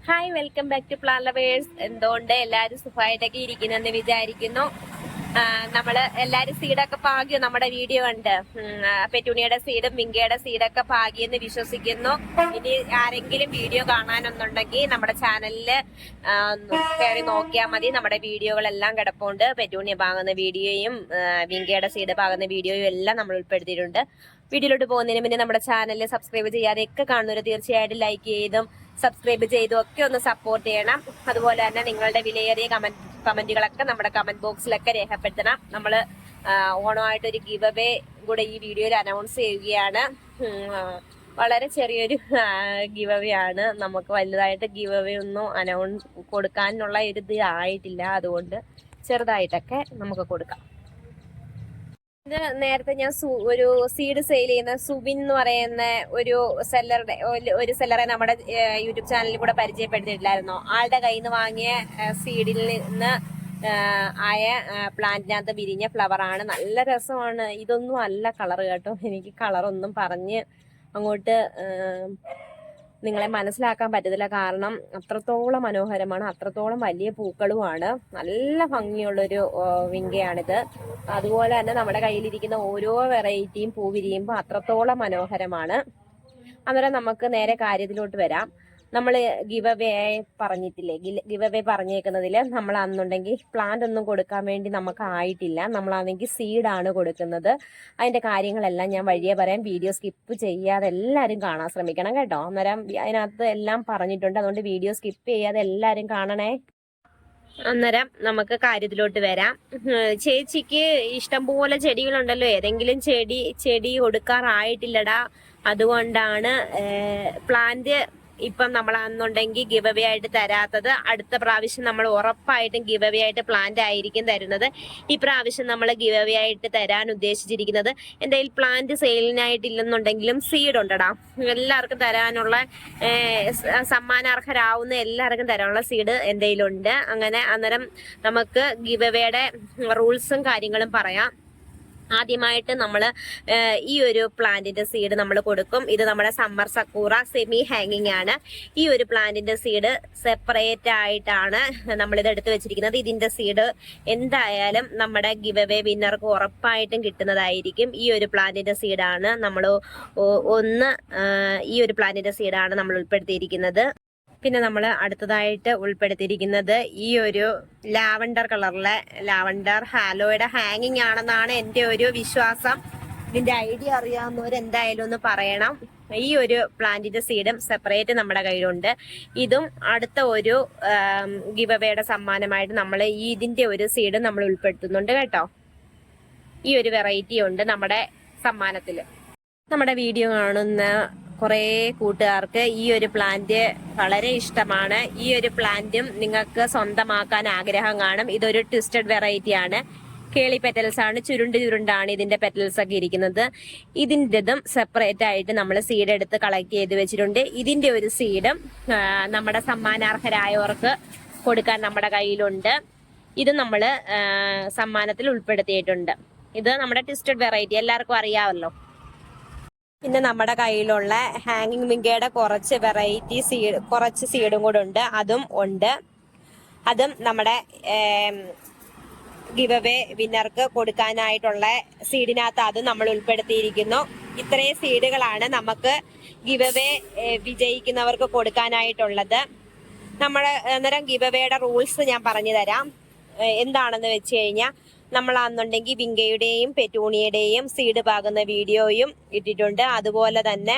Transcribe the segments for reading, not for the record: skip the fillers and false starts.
Hi, welcome back to plan lovers. എന്തുകൊണ്ട് എല്ലാരും സുഖമായിട്ടൊക്കെ ഇരിക്കുന്നെന്ന് വിചാരിക്കുന്നു. നമ്മള് എല്ലാരും സീഡൊക്കെ പാകിയോ? നമ്മുടെ വീഡിയോ കണ്ട് പെറ്റൂണിയുടെ സീഡും വിങ്കയുടെ സീഡൊക്കെ പാകിയെന്ന് വിശ്വസിക്കുന്നു. ഇനി ആരെങ്കിലും വീഡിയോ കാണാനൊന്നുണ്ടെങ്കിൽ നമ്മുടെ ചാനലില് കയറി നോക്കിയാൽ മതി. നമ്മുടെ വീഡിയോകളെല്ലാം കിടപ്പുണ്ട്. പെറ്റൂണിയ പാകുന്ന വീഡിയോയും വിങ്കയുടെ സീഡ് പാകുന്ന വീഡിയോയും എല്ലാം നമ്മൾ ഉൾപ്പെടുത്തിയിട്ടുണ്ട്. വീഡിയോയിലോട്ട് പോകുന്നതിന് മുന്നേ നമ്മുടെ ചാനൽ സബ്സ്ക്രൈബ് ചെയ്യാതെയൊക്കെ കാണുന്നവർ തീർച്ചയായിട്ടും ലൈക്ക് ചെയ്തും സബ്സ്ക്രൈബ് ചെയ്തും ഒക്കെ ഒന്ന് സപ്പോർട്ട് ചെയ്യണം. അതുപോലെ തന്നെ നിങ്ങളുടെ വിലയേറിയ കമന്റുകളൊക്കെ നമ്മുടെ കമന്റ് ബോക്സിലൊക്കെ രേഖപ്പെടുത്തണം. നമ്മൾ ഓണമായിട്ടൊരു ഗിവ് അവേ കൂടെ ഈ വീഡിയോയിൽ അനൗൺസ് ചെയ്യുകയാണ്. വളരെ ചെറിയൊരു ഗിവ് അവേ ആണ്. നമുക്ക് വലുതായിട്ട് ഗിവ് അവേ ഒന്നും കൊടുക്കാനുള്ള ഒരു ഇത് ആയിട്ടില്ല. അതുകൊണ്ട് ചെറുതായിട്ടൊക്കെ നമുക്ക് കൊടുക്കാം. ഇത് നേരത്തെ ഞാൻ ഒരു സീഡ് സെയിൽ ചെയ്യുന്ന സുബിൻ എന്ന് പറയുന്ന ഒരു സെല്ലറെ നമ്മുടെ യൂട്യൂബ് ചാനലിൽ കൂടെ പരിചയപ്പെടുത്തിയിട്ടില്ലായിരുന്നോ? ആളുടെ കയ്യിൽ നിന്ന് വാങ്ങിയ സീഡിൽ നിന്ന് ആയ പ്ലാന്റിനകത്ത് വിരിഞ്ഞ ഫ്ലവർ ആണ്. നല്ല രസമാണ്. ഇതൊന്നും അല്ല കളർ കേട്ടോ. എനിക്ക് കളറൊന്നും പറഞ്ഞ് അങ്ങോട്ട് നിങ്ങളെ മനസ്സിലാക്കാൻ പറ്റത്തില്ല. കാരണം അത്രത്തോളം മനോഹരമാണ്, അത്രത്തോളം വലിയ പൂക്കളുമാണ്. നല്ല ഭംഗിയുള്ളൊരു വിങ്കയാണിത്. അതുപോലെ തന്നെ നമ്മുടെ കയ്യിലിരിക്കുന്ന ഓരോ വെറൈറ്റിയും പൂ വിരിയുമ്പോൾ അത്രത്തോളം മനോഹരമാണ്. അന്നേരം നമുക്ക് നേരെ കാര്യത്തിലോട്ട് വരാം. നമ്മൾ ഗിവ് അവേ പറഞ്ഞിട്ടില്ലേ? ഗിവ് അവേ പറഞ്ഞേക്കുന്നതിൽ നമ്മൾ അന്നുണ്ടെങ്കിൽ പ്ലാന്റ് ഒന്നും കൊടുക്കാൻ വേണ്ടി നമുക്ക് ആയിട്ടില്ല. നമ്മളാണെങ്കിൽ സീഡാണ് കൊടുക്കുന്നത്. അതിന്റെ കാര്യങ്ങളെല്ലാം ഞാൻ വഴിയെ പറയാം. വീഡിയോ സ്കിപ്പ് ചെയ്യാതെ എല്ലാവരും കാണാൻ ശ്രമിക്കണം കേട്ടോ. അന്നേരം അതിനകത്ത് എല്ലാം പറഞ്ഞിട്ടുണ്ട്. അതുകൊണ്ട് വീഡിയോ സ്കിപ്പ് ചെയ്യാതെ എല്ലാവരും കാണണേ. അന്നേരം നമുക്ക് കാര്യത്തിലോട്ട് വരാം. ചേച്ചിക്ക് ഇഷ്ടം പോലെ ചെടികളുണ്ടല്ലോ. ഏതെങ്കിലും ചെടി കൊടുക്കാറായിട്ടില്ലടാ. അതുകൊണ്ടാണ് പ്ലാന്റ് ഇപ്പം നമ്മളാണെന്നുണ്ടെങ്കിൽ ഗിവ് അവേ ആയിട്ട് തരാത്തത്. അടുത്ത പ്രാവശ്യം നമ്മൾ ഉറപ്പായിട്ടും ഗിവ് അവേ ആയിട്ട് പ്ലാന്റ് ആയിരിക്കും തരുന്നത്. ഈ പ്രാവശ്യം നമ്മൾ ഗിവ് അവേ ആയിട്ട് തരാൻ ഉദ്ദേശിച്ചിരിക്കുന്നത്, എന്തെങ്കിലും പ്ലാന്റ് സെയിലിനായിട്ടില്ലെന്നുണ്ടെങ്കിലും സീഡ് ഉണ്ടടാ. എല്ലാവർക്കും തരാനുള്ള സമ്മാനാർഹരാവുന്ന എല്ലാവർക്കും തരാനുള്ള സീഡ് എന്തെങ്കിലും ഉണ്ട്. അങ്ങനെ അന്നേരം നമുക്ക് ഗിവ് അവേയുടെ റൂൾസും കാര്യങ്ങളും പറയാം. ആദ്യമായിട്ട് നമ്മൾ ഈ ഒരു പ്ലാന്റിന്റെ സീഡ് നമ്മൾ കൊടുക്കും. ഇത് നമ്മുടെ സമ്മർ സക്കൂറ സെമി ഹാങ്ങിങ് ആണ്. ഈ ഒരു പ്ലാന്റിന്റെ സീഡ് സെപ്പറേറ്റ് ആയിട്ടാണ് നമ്മളിത് എടുത്തു വെച്ചിരിക്കുന്നത്. ഇതിന്റെ സീഡ് എന്തായാലും നമ്മുടെ ഗിവ് അവേ വിന്നർക്ക് ഉറപ്പായിട്ടും കിട്ടുന്നതായിരിക്കും. ഈ ഒരു പ്ലാന്റിന്റെ സീഡാണ് നമ്മൾ ഈ ഒരു പ്ലാന്റിന്റെ സീഡാണ് നമ്മൾ ഉൾപ്പെടുത്തിയിരിക്കുന്നത്. പിന്നെ നമ്മൾ അടുത്തതായിട്ട് ഉൾപ്പെടുത്തിയിരിക്കുന്നത് ഈ ഒരു ലാവണ്ടർ കളറിലെ ലാവണ്ടർ ഹാലോയുടെ ഹാങ്ങിങ് ആണെന്നാണ് എൻ്റെ ഒരു വിശ്വാസം. ഇതിന്റെ ഐഡിയ അറിയാവുന്നവർ എന്തായാലും ഒന്ന് പറയണം. ഈ ഒരു പ്ലാന്റിന്റെ സീഡും സെപ്പറേറ്റ് നമ്മുടെ കയ്യിലുണ്ട്. ഇതും അടുത്ത ഒരു ഗിവ് അവേയുടെ സമ്മാനമായിട്ട് നമ്മൾ ഇതിന്റെ ഒരു സീഡും നമ്മൾ ഉൾപ്പെടുത്തുന്നുണ്ട് കേട്ടോ. ഈ ഒരു വെറൈറ്റി ഉണ്ട് നമ്മുടെ സമ്മാനത്തിൽ. നമ്മുടെ വീഡിയോ കാണുന്ന കുറേ കൂട്ടുകാർക്ക് ഈ ഒരു പ്ലാന്റ് വളരെ ഇഷ്ടമാണ്. ഈ ഒരു പ്ലാന്റും നിങ്ങൾക്ക് സ്വന്തമാക്കാൻ ആഗ്രഹം കാണും. ഇതൊരു ട്വിസ്റ്റഡ് വെറൈറ്റി ആണ്. കേളി പെറ്റൽസ് ആണ്. ചുരുണ്ടാണ് ഇതിന്റെ പെറ്റൽസ് ഒക്കെ ഇരിക്കുന്നത്. ഇതിൻ്റെതും സെപ്പറേറ്റ് ആയിട്ട് നമ്മൾ സീഡ് എടുത്ത് കളക്ട് ചെയ്ത് വെച്ചിട്ടുണ്ട്. ഇതിന്റെ ഒരു സീഡും നമ്മുടെ സമ്മാനാർഹരായവർക്ക് കൊടുക്കാൻ നമ്മുടെ കയ്യിലുണ്ട്. ഇത് നമ്മൾ സമ്മാനത്തിൽ ഉൾപ്പെടുത്തിയിട്ടുണ്ട്. ഇത് നമ്മുടെ ട്വിസ്റ്റഡ് വെറൈറ്റി എല്ലാവർക്കും അറിയാമല്ലോ. പിന്നെ നമ്മുടെ കയ്യിലുള്ള ഹാങ്ങിങ് വിങ്കയുടെ കുറച്ച് സീഡും കൂടെ ഉണ്ട്. അതും ഉണ്ട്. അതും നമ്മുടെ ഗിവ് അവേ വിന്നർക്ക് കൊടുക്കാനായിട്ടുള്ള സീഡിനകത്ത് അതും നമ്മൾ ഉൾപ്പെടുത്തിയിരിക്കുന്നു. ഇത്രയും സീഡുകളാണ് നമുക്ക് ഗിവ് അവേ വിജയിക്കുന്നവർക്ക് കൊടുക്കാനായിട്ടുള്ളത്. അന്നേരം ഗിവ് അവേയുടെ റൂൾസ് ഞാൻ പറഞ്ഞു തരാം. എന്താണെന്ന് വെച്ച് കഴിഞ്ഞാൽ, നമ്മളാണെന്നുണ്ടെങ്കിൽ വിങ്കയുടെയും പെറ്റൂണിയുടെയും സീഡ് പാകുന്ന വീഡിയോയും ഇട്ടിട്ടുണ്ട്. അതുപോലെ തന്നെ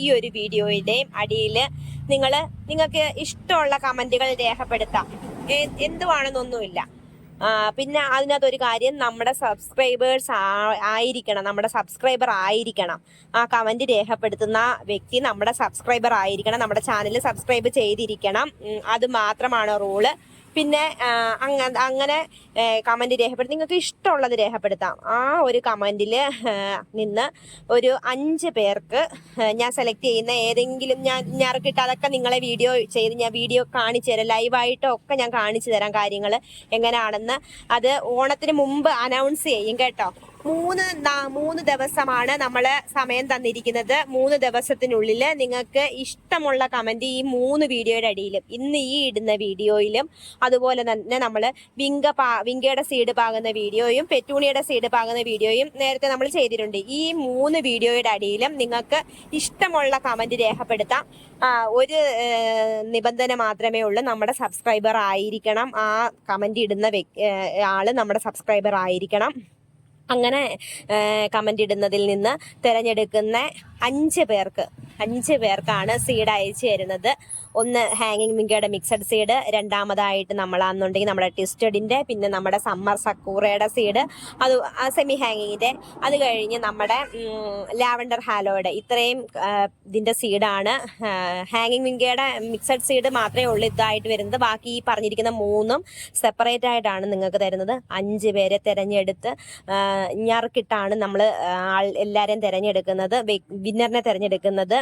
ഈ ഒരു വീഡിയോയുടെയും അടിയിൽ നിങ്ങൾക്ക് ഇഷ്ടമുള്ള കമന്റുകൾ രേഖപ്പെടുത്താം. എന്തുവാണെന്നൊന്നുമില്ല. പിന്നെ അതിനകത്തൊരു കാര്യം, നമ്മുടെ സബ്സ്ക്രൈബർ ആയിരിക്കണം. ആ കമന്റ് രേഖപ്പെടുത്തുന്ന വ്യക്തി നമ്മുടെ സബ്സ്ക്രൈബർ ആയിരിക്കണം. നമ്മുടെ ചാനൽ സബ്സ്ക്രൈബ് ചെയ്തിരിക്കണം. അത് മാത്രമാണ് റൂള്. പിന്നെ അങ്ങനെ കമന്റ് രേഖപ്പെടുത്തി നിങ്ങൾക്ക് ഇഷ്ടമുള്ളത് രേഖപ്പെടുത്താം. ആ ഒരു കമന്റിൽ നിന്ന് ഒരു 5 പേർക്ക് ഞാൻ സെലക്ട് ചെയ്യുന്ന ഏതെങ്കിലും ഞാൻ കിട്ടാതൊക്കെ നിങ്ങളെ ഞാൻ വീഡിയോ കാണിച്ചു തരാം. ലൈവായിട്ടോ ഒക്കെ ഞാൻ കാണിച്ചു തരാം കാര്യങ്ങൾ എങ്ങനെയാണെന്ന്. അത് ഓണത്തിന് മുമ്പ് അനൗൺസ് ചെയ്യും കേട്ടോ. മൂന്ന് ദിവസമാണ് നമ്മള് സമയം തന്നിരിക്കുന്നത്. 3 ദിവസത്തിനുള്ളിൽ നിങ്ങൾക്ക് ഇഷ്ടമുള്ള കമന്റ് ഈ 3 വീഡിയോയുടെ അടിയിലും, ഇന്ന് ഈ ഇടുന്ന വീഡിയോയിലും, അതുപോലെ തന്നെ നമ്മള് വിങ്കയുടെ സീഡ് പാകുന്ന വീഡിയോയും പെറ്റൂണിയുടെ സീഡ് പാകുന്ന വീഡിയോയും നേരത്തെ നമ്മൾ ചെയ്തിട്ടുണ്ട്. ഈ 3 വീഡിയോയുടെ അടിയിലും നിങ്ങൾക്ക് ഇഷ്ടമുള്ള കമന്റ് രേഖപ്പെടുത്താം. ഒരു നിബന്ധന മാത്രമേ ഉള്ളൂ, നമ്മുടെ സബ്സ്ക്രൈബർ ആയിരിക്കണം. ആ കമന്റ് ഇടുന്ന ആള് നമ്മുടെ സബ്സ്ക്രൈബർ ആയിരിക്കണം. അങ്ങനെ കമന്റ് ഇടുന്നതിൽ നിന്ന് തിരഞ്ഞെടുക്കുന്ന 5 പേർക്കാണ് സീഡ് അയച്ചു തരുന്നത്. ഒന്ന് ഹാങ്ങിങ് മിങ്കയുടെ മിക്സഡ് സീഡ്, രണ്ടാമതായിട്ട് നമ്മളാണെന്നുണ്ടെങ്കിൽ നമ്മുടെ ട്വിസ്റ്റഡിന്റെ, പിന്നെ നമ്മുടെ സമ്മർ സക്കൂറയുടെ സീഡ്, അത് സെമി ഹാങ്ങിങ്ങിന്റെ, അത് കഴിഞ്ഞ് നമ്മുടെ ലാവൻഡർ ഹാലോയുടെ, ഇത്രയും ഇതിന്റെ സീഡാണ്. ഹാങ്ങിങ് മിങ്കയുടെ മിക്സഡ് സീഡ് മാത്രമേ ഉള്ളൂ ഇതായിട്ട് വരുന്നത്. ബാക്കി ഈ പറഞ്ഞിരിക്കുന്ന 3ഉം സെപ്പറേറ്റ് ആയിട്ടാണ് നിങ്ങൾക്ക് തരുന്നത്. 5 പേരെ തിരഞ്ഞെടുത്ത് ഞറുക്കിട്ടാണ് നമ്മൾ എല്ലാവരെയും തിരഞ്ഞെടുക്കുന്നത്, വിന്നറിനെ തിരഞ്ഞെടുക്കുന്നത്.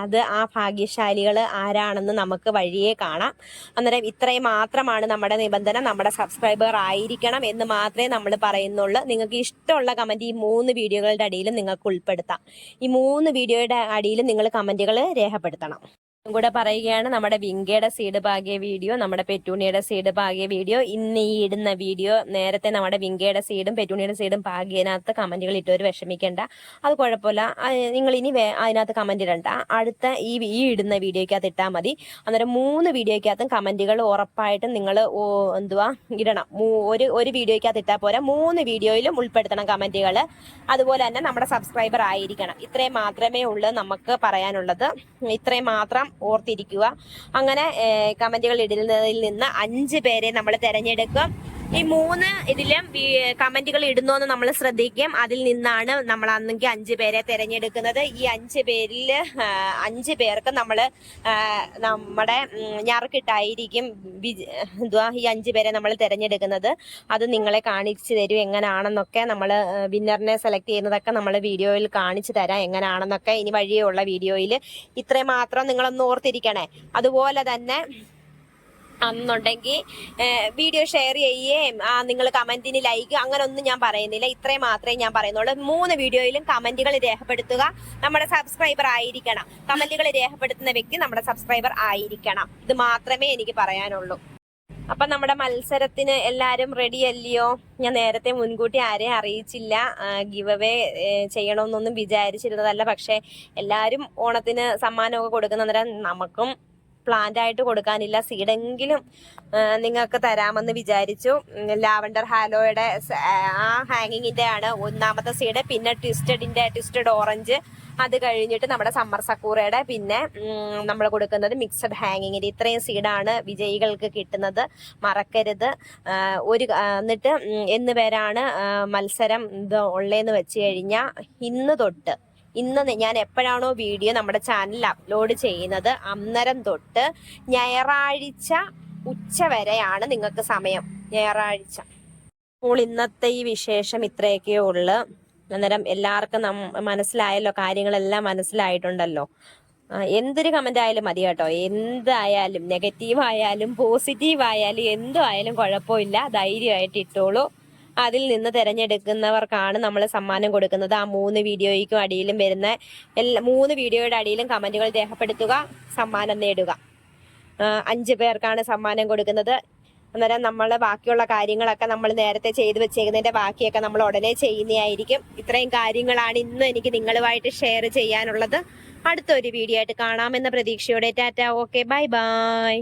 അത് ആ ഭാഗ്യശാലികൾ ആരാണെന്ന് നമുക്ക് വഴിയെ കാണാം. അന്നേരം ഇത്രയും മാത്രമാണ് നമ്മുടെ നിബന്ധന. നമ്മുടെ സബ്സ്ക്രൈബർ ആയിരിക്കണം എന്ന് മാത്രമേ നമ്മൾ പറയുന്നുള്ളൂ. നിങ്ങൾക്ക് ഇഷ്ടമുള്ള കമന്റ് ഈ 3 വീഡിയോകളുടെ അടിയിലും നിങ്ങൾക്ക് ഉൾപ്പെടുത്താം. ഈ 3 വീഡിയോയുടെ അടിയിലും നിങ്ങൾ കമന്റുകൾ രേഖപ്പെടുത്തണം. കൂടെ പറയുകയാണ്, നമ്മുടെ വിങ്കയുടെ സീഡ് പാകിയ വീഡിയോ, നമ്മുടെ പെറ്റൂണിയുടെ സീഡ് പാകിയ വീഡിയോ, ഇന്ന് ഈ ഇടുന്ന വീഡിയോ, നേരത്തെ നമ്മുടെ വിങ്കയുടെ സീഡും പെറ്റൂണിയുടെ സീഡും പാകിയതിനകത്ത് കമന്റുകൾ ഇട്ടവർ വിഷമിക്കേണ്ട, അത് കുഴപ്പമില്ല. നിങ്ങൾ ഇനി അതിനകത്ത് കമന്റ് ഇടണ്ട, അടുത്ത ഈ ഇടുന്ന വീഡിയോക്കകത്ത് ഇട്ടാൽ മതി. അന്നേരം 3 വീഡിയോക്കകത്തും കമന്റുകൾ ഉറപ്പായിട്ടും നിങ്ങൾ ഇടണം. ഒരു വീഡിയോക്കകത്ത് ഇട്ടാൽ പോരാ, 3 വീഡിയോയിലും ഉൾപ്പെടുത്തണം കമന്റുകൾ. അതുപോലെ തന്നെ നമ്മുടെ സബ്സ്ക്രൈബർ ആയിരിക്കണം. ഇത്രയും മാത്രമേ ഉള്ളൂ നമുക്ക് പറയാനുള്ളത്. ഇത്രയും മാത്രം ഓർത്തിരിക്കുക. അങ്ങനെ കമന്റുകൾ ഇടുന്നതിൽ നിന്ന് 5 പേരെ നമ്മൾ തിരഞ്ഞെടുക്കും. ഈ 3 ഇതിലും കമന്റുകൾ ഇടുന്നോന്ന് നമ്മൾ ശ്രദ്ധിക്കും. അതിൽ നിന്നാണ് നമ്മൾ അന്നെങ്കിൽ 5 പേരെ തിരഞ്ഞെടുക്കുന്നത്. ഈ 5 പേരിൽ 5 പേർക്ക് നമ്മൾ നമ്മുടെ ഞാർക്കിട്ടായിരിക്കും ഈ 5 പേരെ നമ്മൾ തിരഞ്ഞെടുക്കുന്നത്. അത് നിങ്ങളെ കാണിച്ചു തരും എങ്ങനെയാണെന്നൊക്കെ. നമ്മൾ വിന്നറിനെ സെലക്ട് ചെയ്യുന്നതൊക്കെ നമ്മൾ വീഡിയോയിൽ കാണിച്ചു തരാം എങ്ങനെയാണെന്നൊക്കെ. ഇനി വഴിയുള്ള വീഡിയോയിൽ ഇത്രയും മാത്രം നിങ്ങളൊന്ന് ഓർത്തിരിക്കണേ. അതുപോലെ തന്നെ അന്നുണ്ടെങ്കിൽ വീഡിയോ ഷെയർ ചെയ്യുകയും നിങ്ങൾ കമന്റിന് ലൈക്ക് അങ്ങനെ ഒന്നും ഞാൻ പറയുന്നില്ല. ഇത്രയും മാത്രമേ ഞാൻ പറയുന്നുള്ളൂ. 3 വീഡിയോയിലും കമന്റുകൾ രേഖപ്പെടുത്തുക. നമ്മുടെ സബ്സ്ക്രൈബർ ആയിരിക്കണം. കമന്റുകൾ രേഖപ്പെടുത്തുന്ന വ്യക്തി നമ്മുടെ സബ്സ്ക്രൈബർ ആയിരിക്കണം. ഇത് മാത്രമേ എനിക്ക് പറയാനുള്ളൂ. അപ്പൊ നമ്മുടെ മത്സരത്തിന് എല്ലാരും റെഡി അല്ലയോ? ഞാൻ നേരത്തെ മുൻകൂട്ടി ആരെയും അറിയിച്ചില്ല. Give away ചെയ്യണമെന്നൊന്നും വിചാരിച്ചിരുന്നതല്ല. പക്ഷെ എല്ലാരും ഓണത്തിന് സമ്മാനമൊക്കെ കൊടുക്കുന്ന നേരം നമുക്കും പ്ലാന്റ് ആയിട്ട് കൊടുക്കാനില്ല. സീഡെങ്കിലും നിങ്ങൾക്ക് തരാമെന്ന് വിചാരിച്ചു. ലാവൻഡർ ഹാലോയുടെ ആ ഹാങ്ങിങ്ങിന്റെ ആണ് 1ാമത്തെ സീഡ്. പിന്നെ ട്വിസ്റ്റഡ് ഓറഞ്ച്, അത് കഴിഞ്ഞിട്ട് നമ്മുടെ സമ്മർ സക്കൂറയുടെ, പിന്നെ നമ്മൾ കൊടുക്കുന്നത് മിക്സഡ് ഹാങ്ങിങ്ങിന്റെ. ഇത്രയും സീഡാണ് വിജയികൾക്ക് കിട്ടുന്നത്, മറക്കരുത്. എന്നിട്ട് എന്ന് പേരാണ് മത്സരം ഉള്ളതെന്ന് വെച്ച് കഴിഞ്ഞാൽ ഇന്ന് ഞാൻ എപ്പോഴാണോ വീഡിയോ നമ്മുടെ ചാനലിൽ അപ്ലോഡ് ചെയ്യുന്നത് അന്നേരം തൊട്ട് ഞായറാഴ്ച ഉച്ച വരെയാണ് നിങ്ങൾക്ക് സമയം. ഞായറാഴ്ച. അപ്പോൾ ഇന്നത്തെ ഈ വിശേഷം ഇത്രയൊക്കെ ഉള്ളു. അന്നേരം എല്ലാവർക്കും മനസ്സിലായല്ലോ, കാര്യങ്ങളെല്ലാം മനസ്സിലായിട്ടുണ്ടല്ലോ. എന്തൊരു കമന്റ് ആയാലും മതി കേട്ടോ. എന്തായാലും, നെഗറ്റീവ് ആയാലും പോസിറ്റീവ് ആയാലും എന്തായാലും കുഴപ്പമില്ല, ധൈര്യമായിട്ട് ഇട്ടോളൂ. അതിൽ നിന്ന് തിരഞ്ഞെടുക്കുന്നവർക്കാണ് നമ്മൾ സമ്മാനം കൊടുക്കുന്നത്. ആ 3 വീഡിയോയ്ക്കും അടിയിലും വരുന്ന 3 വീഡിയോയുടെ അടിയിലും കമന്റുകൾ രേഖപ്പെടുത്തുക, സമ്മാനം നേടുക. 5 പേർക്കാണ് സമ്മാനം കൊടുക്കുന്നത്. അന്നേരം നമ്മൾ ബാക്കിയുള്ള കാര്യങ്ങളൊക്കെ നമ്മൾ നേരത്തെ ചെയ്തു വെച്ചേക്കുന്നതിന്റെ ബാക്കിയൊക്കെ നമ്മൾ ഉടനെ ചെയ്യുന്നതായിരിക്കും. ഇത്രയും കാര്യങ്ങളാണ് ഇന്ന് എനിക്ക് നിങ്ങളുമായിട്ട് ഷെയർ ചെയ്യാനുള്ളത്. അടുത്തൊരു വീഡിയോ ആയിട്ട് കാണാമെന്ന പ്രതീക്ഷയോടെ ടാറ്റ. Okay, bye bye.